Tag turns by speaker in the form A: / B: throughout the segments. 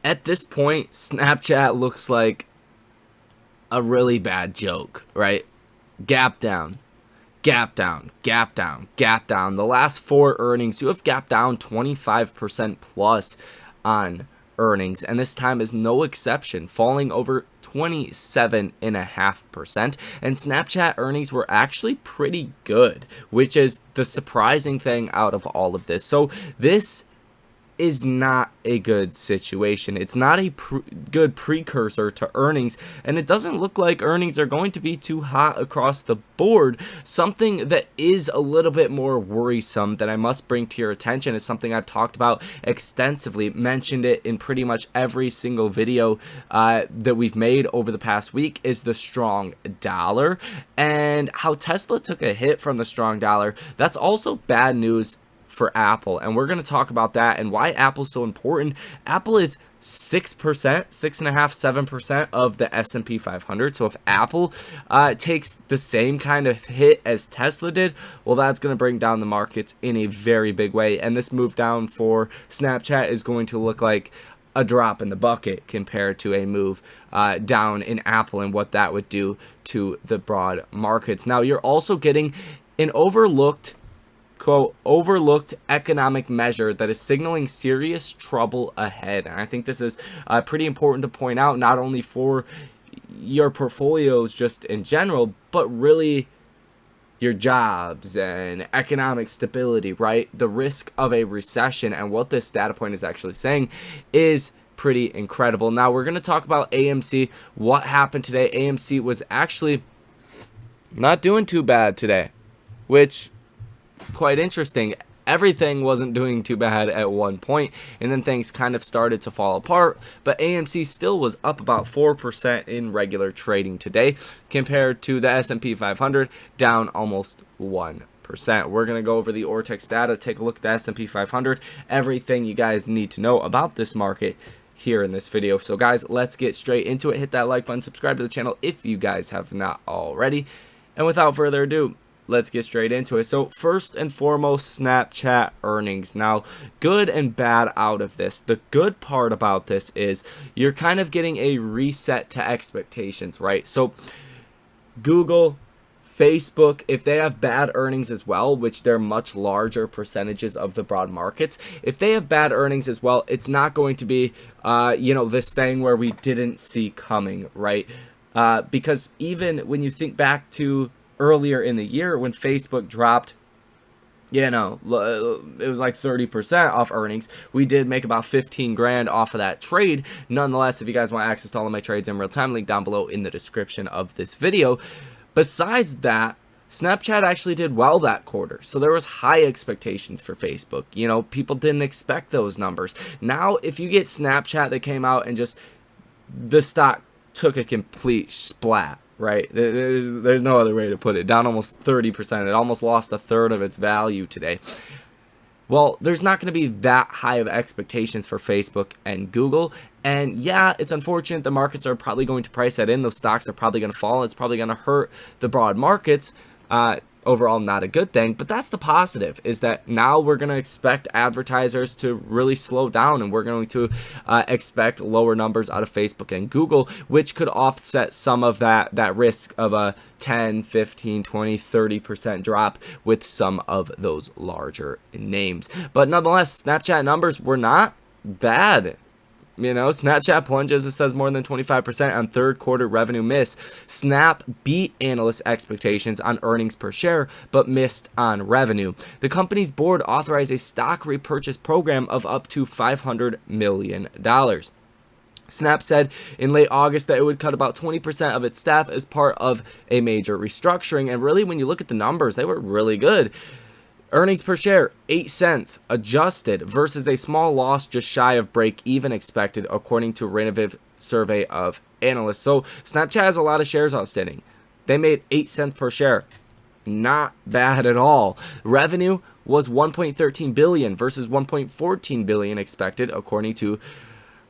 A: At this point, Snapchat looks like a really bad joke, right? Gap down, gap down, gap down, gap down. The last 4 earnings, you have gap down 25% plus on earnings, and this time is no exception, falling over 27.5%. And Snapchat earnings were actually pretty good, which is the surprising thing out of all of this. So this is not a good situation. It's not a good precursor to earnings, and it doesn't look like earnings are going to be too hot across the board. Something that is a little bit more worrisome that I must bring to your attention is something I've talked about extensively, mentioned it in pretty much every single video that we've made over the past week, is the strong dollar and how Tesla took a hit from the strong dollar. That's also bad news for Apple, and we're going to talk about that and why Apple's so important. Apple is 6%, 6.5%, 7% of the S&P 500. So if Apple takes the same kind of hit as Tesla did, well, that's going to bring down the markets in a very big way. And this move down for Snapchat is going to look like a drop in the bucket compared to a move down in Apple and what that would do to the broad markets. Now, you're also getting an overlooked economic measure that is signaling serious trouble ahead. And I think this is pretty important to point out, not only for your portfolios just in general, but really your jobs and economic stability, right? The risk of a recession and what this data point is actually saying is pretty incredible. Now we're going to talk about AMC. What happened today? AMC was actually not doing too bad today, which quite interesting. Everything wasn't doing too bad at one point, and then things kind of started to fall apart, but AMC still was up about 4% in regular trading today compared to the S&P 500 down almost 1%. We're going to go over the Ortex data, take a look at the S&P 500, everything you guys need to know about this market here in this video. So guys, let's get straight into it. Hit that like button, subscribe to the channel if you guys have not already, and without further ado, let's get straight into it. So first and foremost, Snapchat earnings. Now, good and bad out of this. The good part about this is you're kind of getting a reset to expectations, right? So Google, Facebook, if they have bad earnings as well, which they're much larger percentages of the broad markets, if they have bad earnings as well, it's not going to be, this thing where we didn't see coming, right? Because even when you think back to earlier in the year when Facebook dropped, it was like 30% off earnings. We did make about 15 grand off of that trade. Nonetheless, if you guys want access to all of my trades in real time, link down below in the description of this video. Besides that, Snapchat actually did well that quarter. So there was high expectations for Facebook. People didn't expect those numbers. Now, if you get Snapchat that came out and just the stock took a complete splat, right? There's no other way to put it. Down almost 30%. It almost lost a third of its value today. Well, there's not going to be that high of expectations for Facebook and Google. And yeah, it's unfortunate the markets are probably going to price that in. Those stocks are probably going to fall. It's probably going to hurt the broad markets. Overall, not a good thing, but that's the positive, is that now we're going to expect advertisers to really slow down, and we're going to expect lower numbers out of Facebook and Google, which could offset some of that risk of a 10, 15, 20, 30% drop with some of those larger names. But nonetheless, Snapchat numbers were not bad. Snapchat plunges, it says, more than 25% on third quarter revenue miss. Snap beat analyst expectations on earnings per share, but missed on revenue. The company's board authorized a stock repurchase program of up to $500 million. Snap said in late August that it would cut about 20% of its staff as part of a major restructuring. And really, when you look at the numbers, they were really good. Earnings per share, 8 cents, adjusted, versus a small loss just shy of break even expected, according to Renoviv survey of analysts. So Snapchat has a lot of shares outstanding. They made 8 cents per share. Not bad at all. Revenue was 1.13 billion versus 1.14 billion expected, according to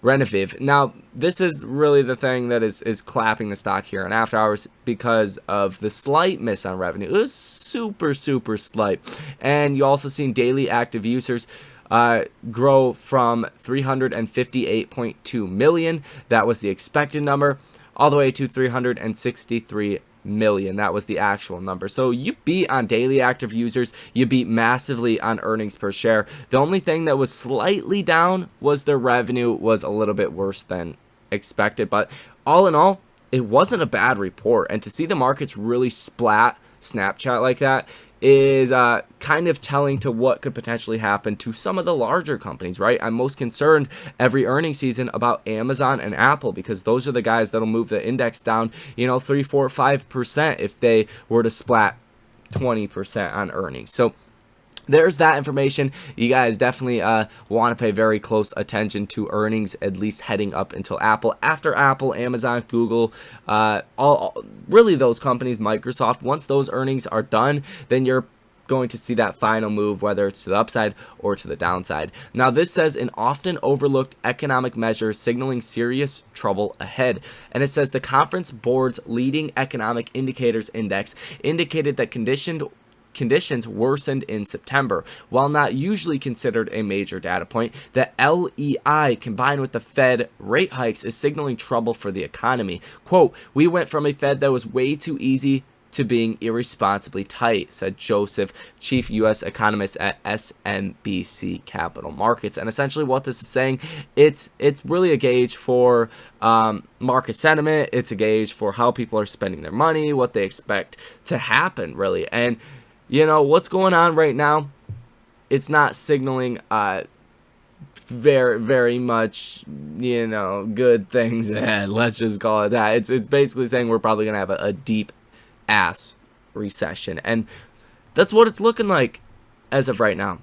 A: Renoviv. Now, this is really the thing that is clapping the stock here on after hours because of the slight miss on revenue. It was super slight. And you also seen daily active users grow from 358.2 million. That was the expected number, all the way to 363 million. That was the actual number. So you beat on daily active users, you beat massively on earnings per share. The only thing that was slightly down was their revenue was a little bit worse than expected, but all in all, it wasn't a bad report. And to see the markets really splat Snapchat like that is kind of telling to what could potentially happen to some of the larger companies, right? I'm most concerned every earnings season about Amazon and Apple, because those are the guys that'll move the index down, 3, 4, 5% if they were to splat 20% on earnings. So there's that information. You guys definitely want to pay very close attention to earnings, at least heading up until Apple. After Apple, Amazon, Google, really those companies, Microsoft, once those earnings are done, then you're going to see that final move, whether it's to the upside or to the downside. Now, this says an often overlooked economic measure signaling serious trouble ahead. And it says the Conference Board's leading economic indicators index indicated that conditions worsened in September. While not usually considered a major data point, the LEI combined with the Fed rate hikes is signaling trouble for the economy. Quote, "We went from a Fed that was way too easy to being irresponsibly tight," said Joseph, chief U.S. economist at SMBC Capital Markets. And essentially what this is saying, it's really a gauge for market sentiment. It's a gauge for how people are spending their money, what they expect to happen, really. And what's going on right now, it's not signaling very, very much, good things ahead. Let's just call it that. It's basically saying we're probably going to have a deep ass recession. And that's what it's looking like as of right now.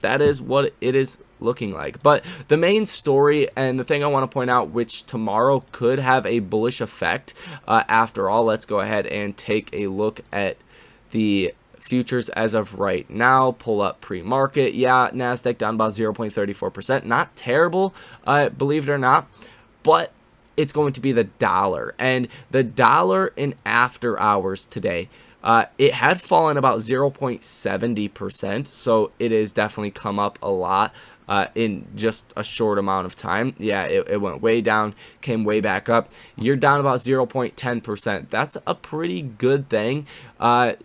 A: That is what it is looking like. But the main story and the thing I want to point out, which tomorrow could have a bullish effect, after all, let's go ahead and take a look at the futures as of right now. Pull up pre-market. Yeah, NASDAQ down about 0.34%. Not terrible, believe it or not, but it's going to be the dollar. And the dollar in after hours today, it had fallen about 0.70%, so it has definitely come up a lot in just a short amount of time. Yeah, it went way down, came way back up. You're down about 0.10%. That's a pretty good thing,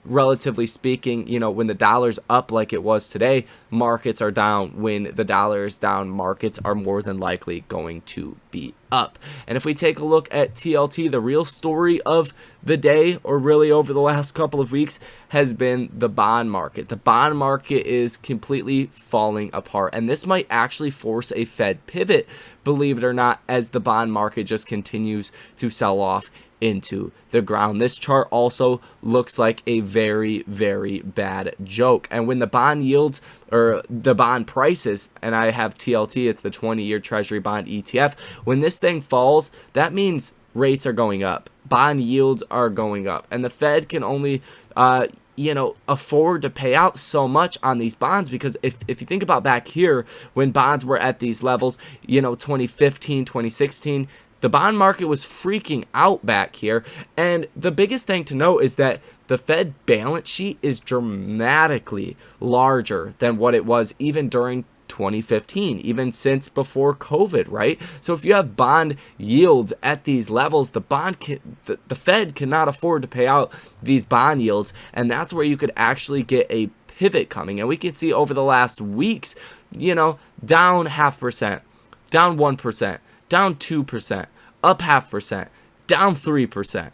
A: relatively speaking. When the dollar's up like it was today, markets are down. When the dollar is down, markets are more than likely going to be up. And if we take a look at TLT, the real story of the day, or really over the last couple of weeks, has been the bond market. The bond market is completely falling apart, and this might actually force a Fed pivot, believe it or not, as the bond market just continues to sell off into the ground. This chart also looks like a very, very bad joke. And when the bond yields, or the bond prices, and I have TLT, it's the 20-year Treasury bond ETF, when this thing falls, that means rates are going up, bond yields are going up, and the Fed can only afford to pay out so much on these bonds, because if you think about back here when bonds were at these levels, 2015, 2016, the bond market was freaking out back here. And the biggest thing to note is that the Fed balance sheet is dramatically larger than what it was even during 2015, even since before COVID, right? So if you have bond yields at these levels, the Fed cannot afford to pay out these bond yields, and that's where you could actually get a pivot coming. And we can see over the last weeks, down 0.5%, down 1%, down 2%, up 0.5%, down 3%,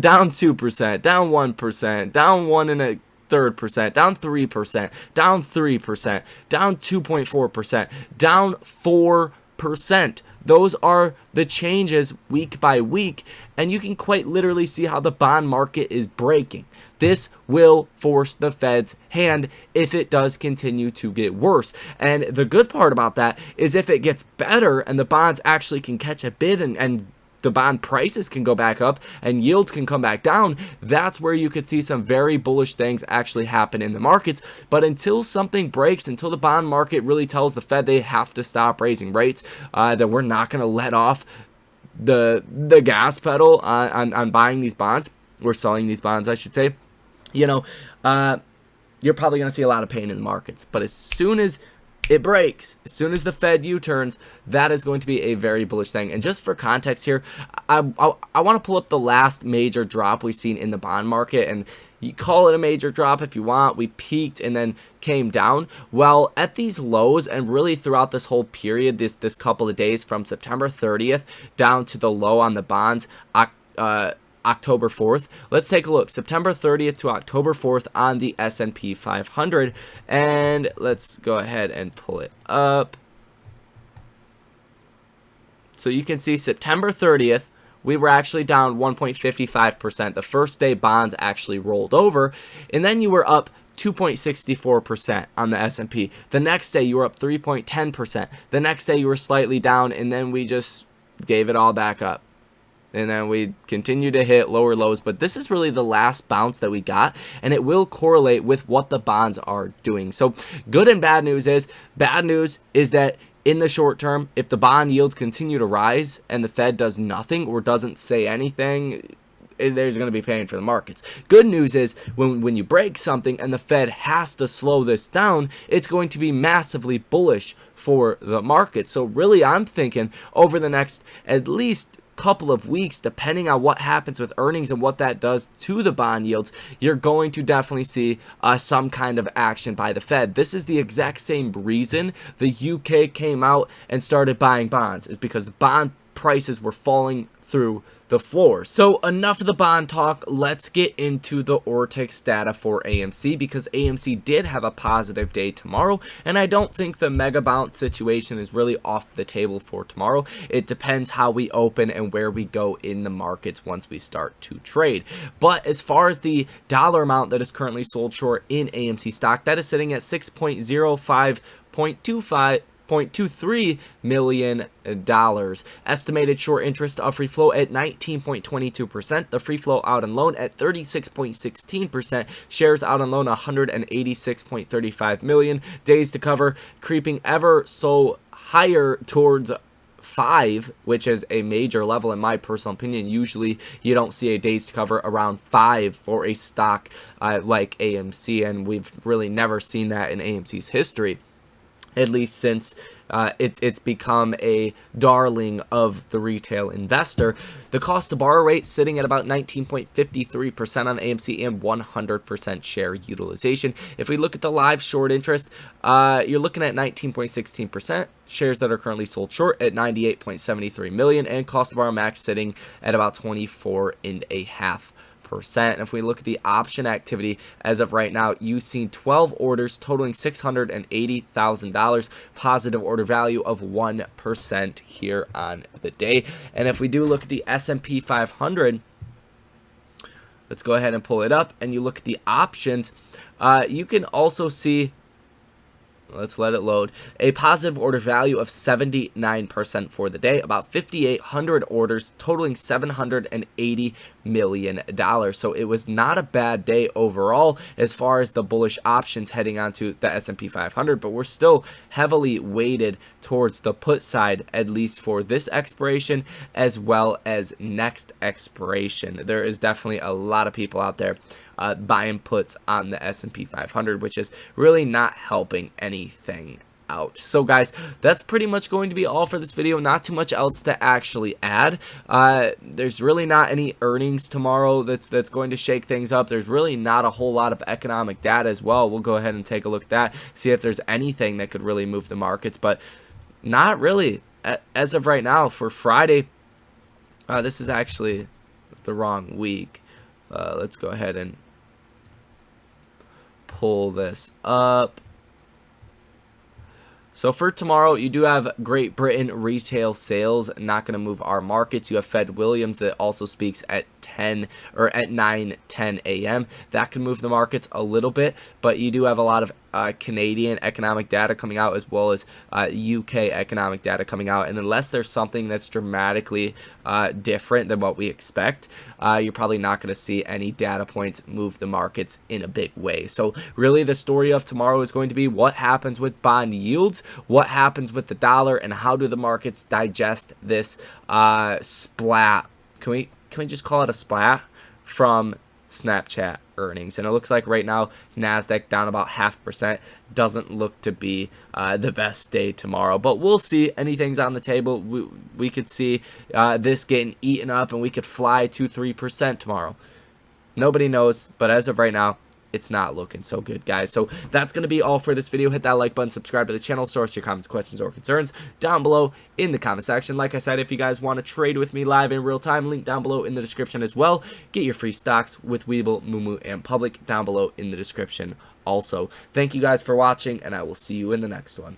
A: down 2%, down 1%, down 1.33%, down 3%, down 3%, down 2.4%, down 4%. Those are the changes week by week, and you can quite literally see how the bond market is breaking. This will force the Fed's hand if it does continue to get worse. And the good part about that is if it gets better and the bonds actually can catch a bid and the bond prices can go back up and yields can come back down, that's where you could see some very bullish things actually happen in the markets. But until something breaks, until the bond market really tells the Fed they have to stop raising rates, that we're not going to let off the gas pedal on buying these bonds, we're selling these bonds, I should say, you're probably going to see a lot of pain in the markets. But as soon as it breaks. As soon as the Fed U-turns, that is going to be a very bullish thing. And just for context here, I want to pull up the last major drop we've seen in the bond market, and you call it a major drop if you want. We peaked and then came down. Well, at these lows and really throughout this whole period, this couple of days from September 30th down to the low on the bonds, October 4th. Let's take a look. September 30th to October 4th on the S&P 500. And let's go ahead and pull it up. So you can see September 30th, we were actually down 1.55%. The first day bonds actually rolled over. And then you were up 2.64% on the S&P. The next day you were up 3.10%. The next day you were slightly down, and then we just gave it all back up. And then we continue to hit lower lows, but this is really the last bounce that we got, and it will correlate with what the bonds are doing. So good and bad news is that in the short term, if the bond yields continue to rise and the Fed does nothing or doesn't say anything, there's going to be pain for the markets. Good news is when you break something and the Fed has to slow this down, it's going to be massively bullish for the market. So really, I'm thinking over the next at least couple of weeks, depending on what happens with earnings and what that does to the bond yields, you're going to definitely see some kind of action by the Fed. This is the exact same reason the UK came out and started buying bonds, is because the bond prices were falling through the floor. So enough of the bond talk. Let's get into the Ortex data for AMC, because AMC did have a positive day tomorrow, and I don't think the mega bounce situation is really off the table for tomorrow. It depends how we open and where we go in the markets once we start to trade. But as far as the dollar amount that is currently sold short in AMC stock, that is sitting at 6.23 million dollars. Estimated short interest of free flow at 19.22%. The free flow out on loan at 36.16%. Shares out on loan 186.35 million. Days to cover creeping ever so higher towards 5, which is a major level in my personal opinion. Usually you don't see a days to cover around 5 for a stock like AMC, and we've really never seen that in AMC's history, at least since it's become a darling of the retail investor. The cost to borrow rate sitting at about 19.53% on AMC and 100% share utilization. If we look at the live short interest, you're looking at 19.16%. Shares that are currently sold short at 98.73 million, and cost to borrow max sitting at about 24.5%. And if we look at the option activity as of right now, you've seen 12 orders totaling $680,000, positive order value of 1% here on the day. And if we do look at the S&P 500, let's go ahead and pull it up, and you look at the options, you can also see, let's let it load, a positive order value of 79% for the day, about 5,800 orders totaling $780 million. So it was not a bad day overall as far as the bullish options heading onto the S&P 500, but we're still heavily weighted towards the put side, at least for this expiration as well as next expiration. There is definitely a lot of people out there buying puts on the S&P 500, which is really not helping anything out. So guys, that's pretty much going to be all for this video. Not too much else to actually add. There's really not any earnings tomorrow that's going to shake things up. There's really not a whole lot of economic data as well. We'll go ahead and take a look at that, see if there's anything that could really move the markets, but not really as of right now. For Friday, this is actually the wrong week. Let's go ahead and pull this up. So for tomorrow, you do have Great Britain retail sales, not going to move our markets. You have Fed Williams that also speaks at 9:10 a.m. That can move the markets a little bit, but you do have a lot of Canadian economic data coming out, as well as UK economic data coming out, and unless there's something that's dramatically different than what we expect, you're probably not going to see any data points move the markets in a big way. So really the story of tomorrow is going to be what happens with bond yields, what happens with the dollar, and how do the markets digest this splat. Can we just call it a splat from Snapchat earnings. And it looks like right now NASDAQ down about 0.5%. Doesn't look to be the best day tomorrow, but we'll see. Anything's on the table. We could see this getting eaten up, and we could fly 2-3% tomorrow. Nobody knows, but as of right now, it's not looking so good, guys. So that's going to be all for this video. Hit that like button, subscribe to the channel, source your comments, questions, or concerns down below in the comment section. Like I said, if you guys want to trade with me live in real time, link down below in the description as well. Get your free stocks with Webull, Moomoo, and Public down below in the description also. Thank you guys for watching, and I will see you in the next one.